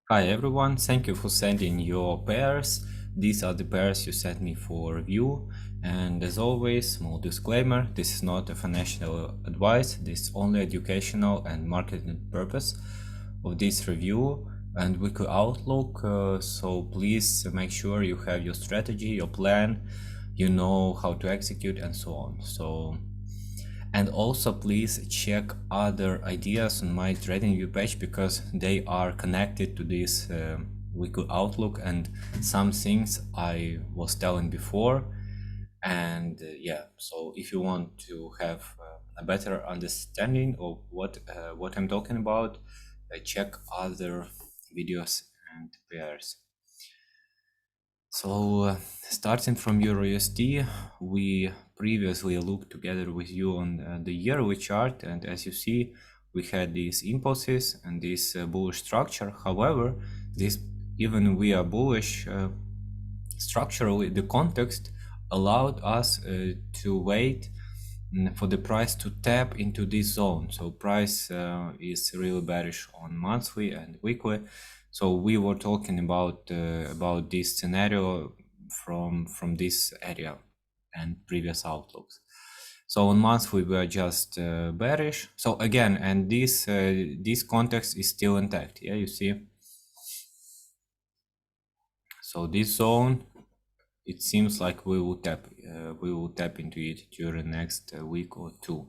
Hi everyone, thank you for sending your pairs. These are the pairs you sent me for review, and as always, small disclaimer, this is not a financial advice, this is only educational and marketing purpose of this review and weekly outlook, so please make sure you have your strategy, your plan, you know how to execute and so on. And also please check other ideas on my TradingView page because they are connected to this weekly outlook and some things I was telling before. And yeah, so if you want to have a better understanding of what I'm talking about, check other videos and pairs. So starting from EURUSD, we previously looked together with you on the yearly chart, and as you see, we had these impulses and this bullish structure. However, this even we are bullish structurally, the context allowed us to wait for the price to tap into this zone. So price is really bearish on monthly and weekly. So we were talking about this scenario from this area and previous outlooks. So on monthly we were just bearish. So again, and this context is still intact. Yeah, you see. So this zone, it seems like we will tap into it during next week or two.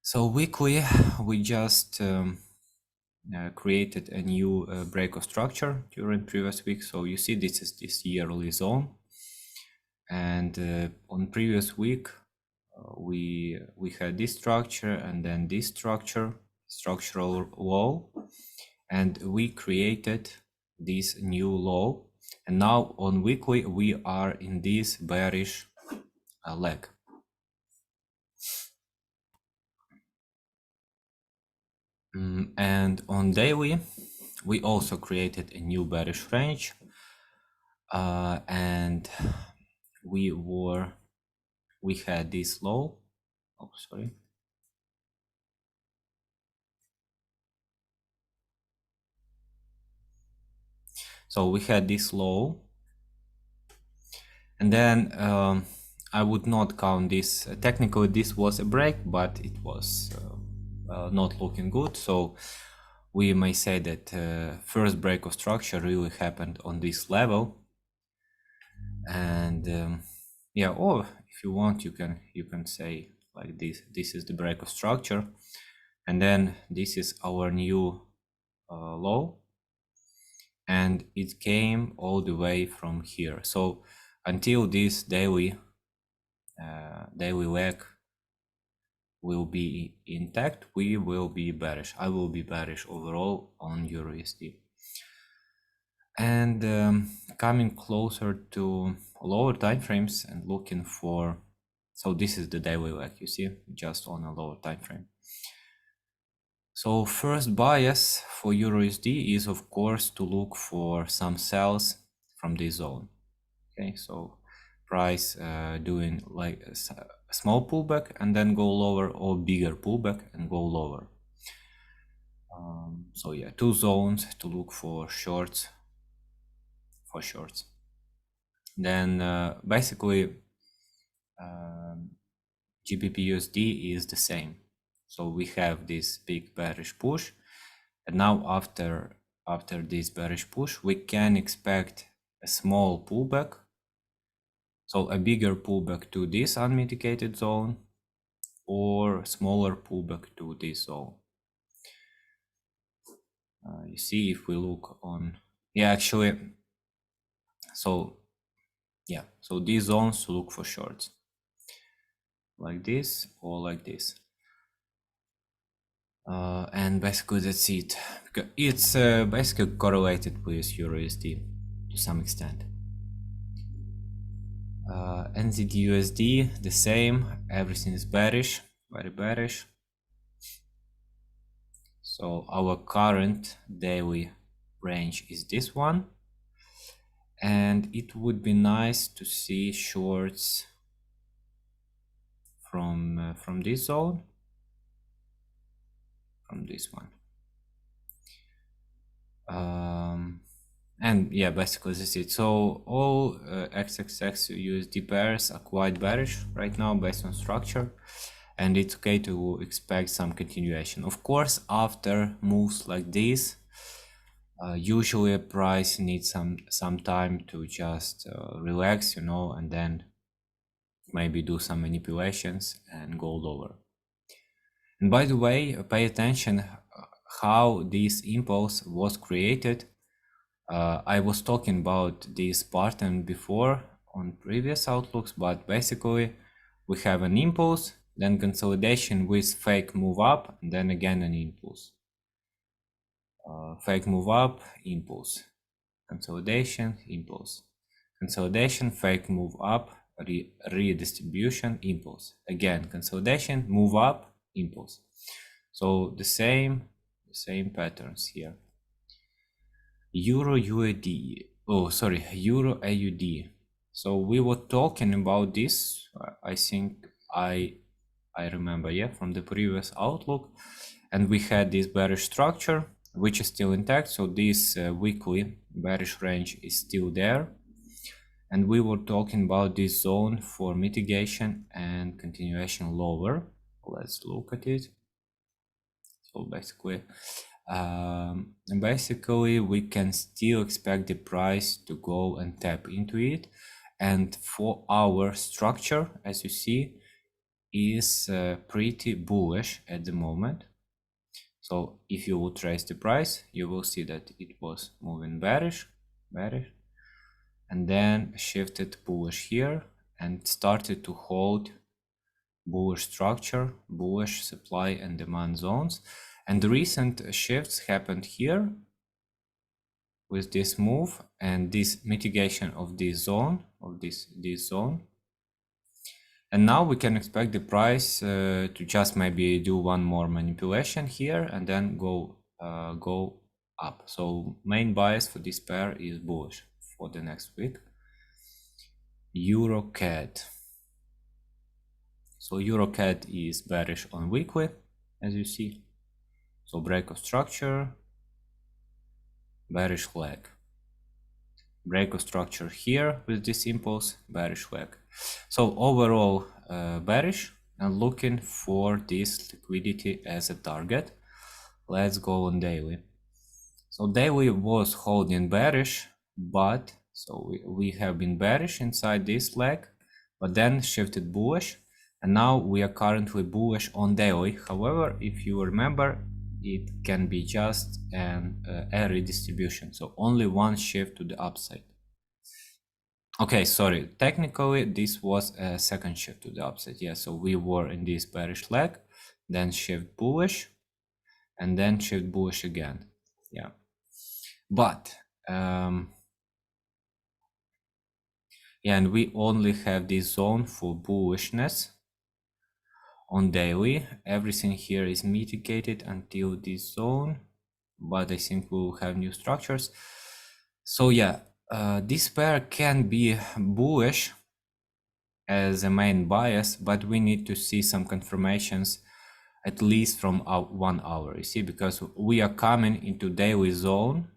So weekly, we just created a new breakout structure during previous week. So you see, this is this yearly zone, and on previous week we had this structure and then this structural low, and we created this new low. And now on weekly we are in this bearish leg. And on daily, we also created a new bearish range, and we had this low. Oh, sorry. So we had this low, and then I would not count this. Technically, this was a break, but it was not looking good. So we may say that first break of structure really happened on this level. And yeah, or if you want, you can say like this is the break of structure, and then this is our new low, and it came all the way from here. So until this daily leg will be intact, we will be bearish. I will be bearish overall on EURUSD. And coming closer to lower time frames and looking for, so this is the daily leg, you see, just on a lower time frame. So first bias for EURUSD is of course to look for some sells from this zone. Okay, so price doing like a small pullback and then go lower, or bigger pullback and go lower. So yeah, two zones to look for shorts. Then basically GBP/USD is the same. So we have this big bearish push, and now after this bearish push, we can expect a small pullback. So a bigger pullback to this unmitigated zone, or smaller pullback to this zone. You see, if we look on, yeah, actually, so yeah, so these zones to look for shorts, like this or like this. And basically that's it. It's basically correlated with EURUSD to some extent. NZD/USD, the same, everything is bearish, very bearish. So our current daily range is this one, and it would be nice to see shorts from this zone, from this one. And yeah, basically this is it. So all XXX USD pairs are quite bearish right now based on structure, and it's okay to expect some continuation. Of course, after moves like this, usually a price needs some time to just relax, you know, and then maybe do some manipulations and go lower. And by the way, pay attention how this impulse was created. I was talking about this pattern before on previous outlooks, but basically we have an impulse, then consolidation with fake move up, and then again an impulse. Fake move up, impulse, consolidation, impulse, consolidation, fake move up, redistribution, impulse, again consolidation, move up, impulse. So the same patterns here. Euro UAD, oh sorry, Euro AUD. So we were talking about this, I think I remember, yeah, from the previous outlook, and we had this bearish structure which is still intact. So this weekly bearish range is still there, and we were talking about this zone for mitigation and continuation lower. Let's look at it. So basically we can still expect the price to go and tap into it, and for our structure, as you see, is pretty bullish at the moment. So if you will trace the price, you will see that it was moving bearish, and then shifted bullish here and started to hold bullish structure, bullish supply and demand zones. And the recent shifts happened here with this move and this mitigation of this zone, this zone. And now we can expect the price to just maybe do one more manipulation here and then go up. So main bias for this pair is bullish for the next week. Euro CAD. So Euro CAD is bearish on weekly, as you see. So break of structure, bearish leg. Break of structure here with this impulse, bearish leg. So overall bearish, and looking for this liquidity as a target. Let's go on daily. So daily was holding bearish, but so we have been bearish inside this leg, but then shifted bullish, and now we are currently bullish on daily. However, if you remember, it can be just a redistribution, so only one shift to the upside. Okay, sorry, technically this was a second shift to the upside. Yeah, so we were in this bearish leg, then shift bullish, and then shift bullish again. Yeah, but yeah, and we only have this zone for bullishness on daily. Everything here is mitigated until this zone, but I think we'll have new structures. So yeah, this pair can be bullish as a main bias, but we need to see some confirmations at least from 1 hour, you see, because we are coming into daily zone.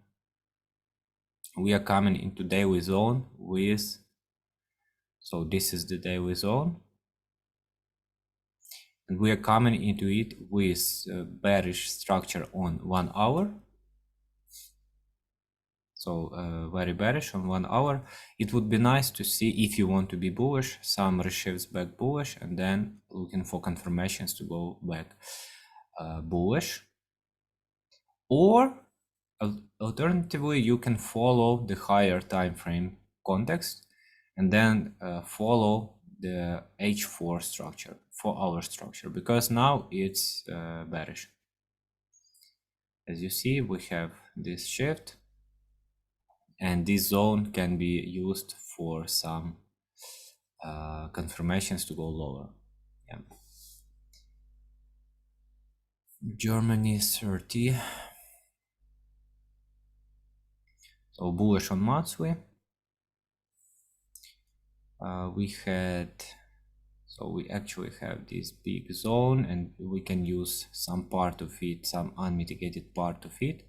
We are coming into daily zone with, so this is the daily zone, and we are coming into it with bearish structure on 1 hour. So very bearish on 1 hour. It would be nice to see, if you want to be bullish, some reshifts back bullish, and then looking for confirmations to go back bullish. Or alternatively, you can follow the higher time frame context and then follow the H4 structure, 4-hour structure, because now it's bearish. As you see, we have this shift, and this zone can be used for some confirmations to go lower. Yeah. Germany 30. So bullish on monthly. We actually have this big zone, and we can use some part of it, some unmitigated part of it.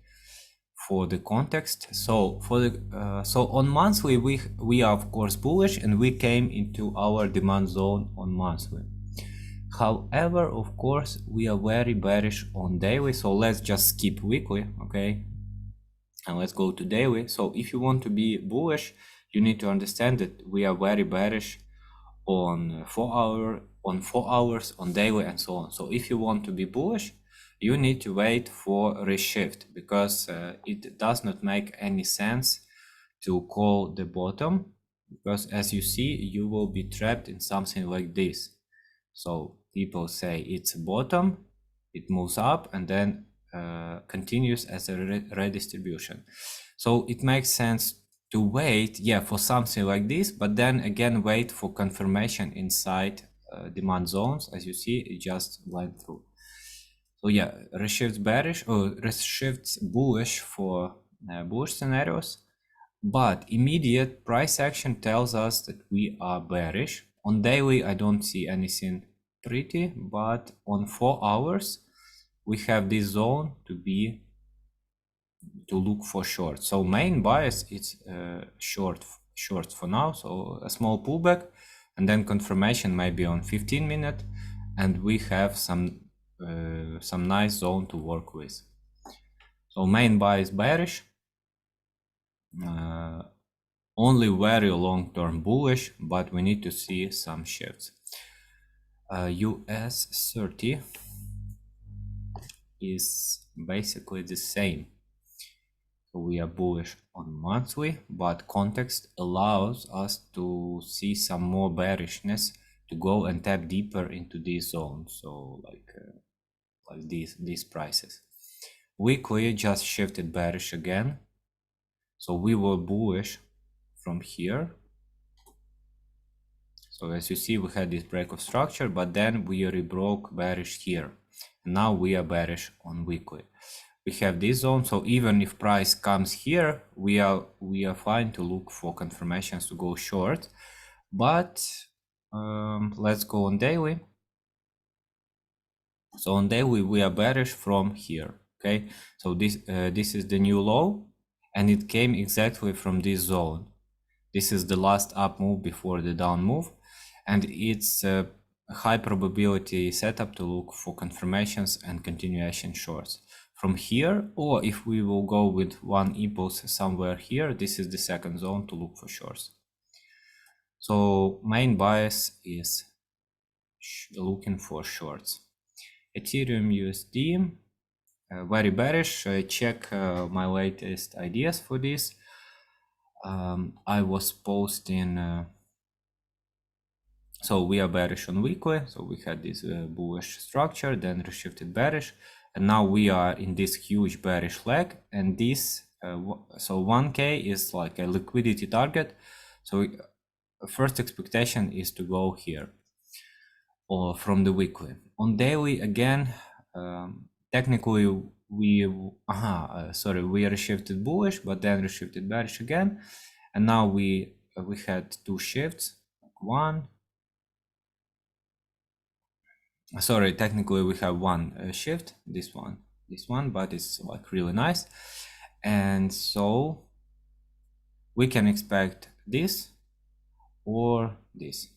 for the context. So for the so on monthly we are of course bullish, and we came into our demand zone on monthly. However, of course, we are very bearish on daily, so let's just skip weekly, okay, and let's go to daily. So if you want to be bullish, you need to understand that we are very bearish on 4 hours, on daily, and so on. So if you want to be bullish, you need to wait for reshift, because it does not make any sense to call the bottom, because as you see, you will be trapped in something like this. So people say it's a bottom, it moves up, and then continues as a redistribution. So it makes sense to wait, yeah, for something like this, but then again wait for confirmation inside demand zones. As you see, it just went through. So yeah, reshifts bearish or reshifts bullish for bullish scenarios, but immediate price action tells us that we are bearish. On daily, I don't see anything pretty, but on 4 hours, we have this zone to look for short. So main bias is short for now. So a small pullback, and then confirmation maybe on 15 minute, and we have some nice zone to work with. So main buy is bearish. Only very long-term bullish, but we need to see some shifts. US 30 is basically the same. So we are bullish on monthly, but context allows us to see some more bearishness to go and tap deeper into these zones. So like these prices. Weekly just shifted bearish again. So we were bullish from here. So as you see, we had this break of structure, but then we rebroke bearish here. Now we are bearish on weekly. We have this zone, so even if price comes here, we are fine to look for confirmations to go short. But let's go on daily. So on daily we are bearish from here. Okay, so this is the new low, and it came exactly from this zone. This is the last up move before the down move, and it's a high probability setup to look for confirmations and continuation shorts from here. Or if we will go with one impulse somewhere here, this is the second zone to look for shorts. So main bias is looking for shorts. Ethereum USD, very bearish. Check my latest ideas for this. I was posting, so we are bearish on weekly, so we had this bullish structure, then reshifted bearish, and now we are in this huge bearish leg, and this, so 1K is like a liquidity target, so first expectation is to go here, or from the weekly. On daily, again, technically we reshifted bullish, but then reshifted bearish again, and now we had two shifts. Technically we have one shift, this one, but it's like really nice, and so we can expect this or this.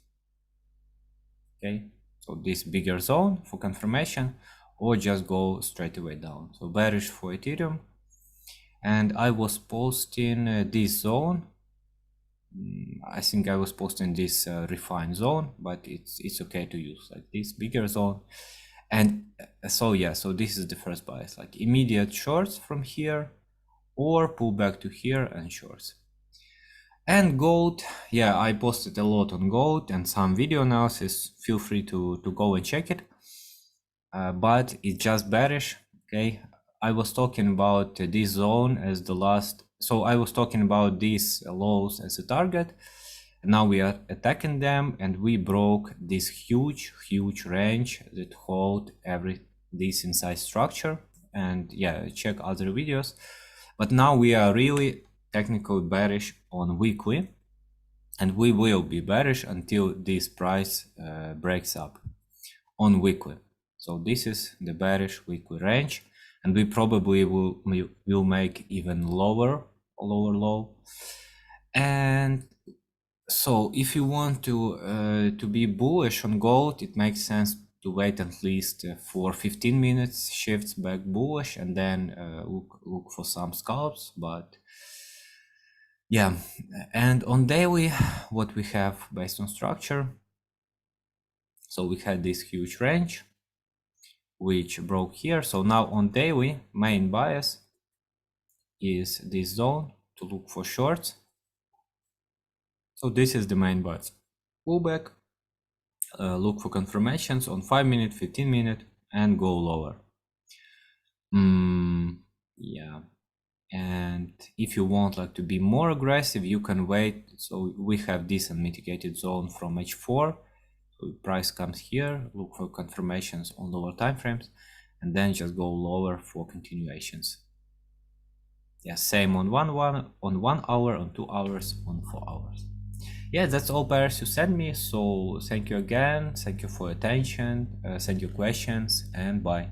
Okay, so this bigger zone for confirmation, or just go straight away down. So bearish for Ethereum, and I was posting this zone. I think I was posting this refined zone, but it's okay to use like this bigger zone. And so yeah, so this is the first bias, like immediate shorts from here, or pull back to here and shorts. And gold, yeah, I posted a lot on gold and some video analysis. Feel free to go and check it. But it's just bearish. Okay, I was talking about this zone as the last. So I was talking about these lows as a target. Now we are attacking them, and we broke this huge range that hold this inside structure. And yeah, check other videos. But now we are really technical bearish on weekly, and we will be bearish until this price breaks up on weekly. So this is the bearish weekly range, and we probably will make even lower low. And so if you want to be bullish on gold, it makes sense to wait at least for 15 minutes shifts back bullish, and then look for some scalps. But yeah, and on daily, what we have based on structure, so we had this huge range which broke here. So now on daily, main bias is this zone to look for shorts. So this is the main bias. Pullback, look for confirmations on 5 minute, 15 minute, and go lower. Yeah, and if you want like to be more aggressive, you can wait. So we have this unmitigated zone from H4. So price comes here, look for confirmations on lower time frames, and then just go lower for continuations. Yeah, same on 1 hour, on 2 hours, on 4 hours. Yeah, that's all pairs you sent me. So thank you again. Thank you for your attention. Send your questions, and bye.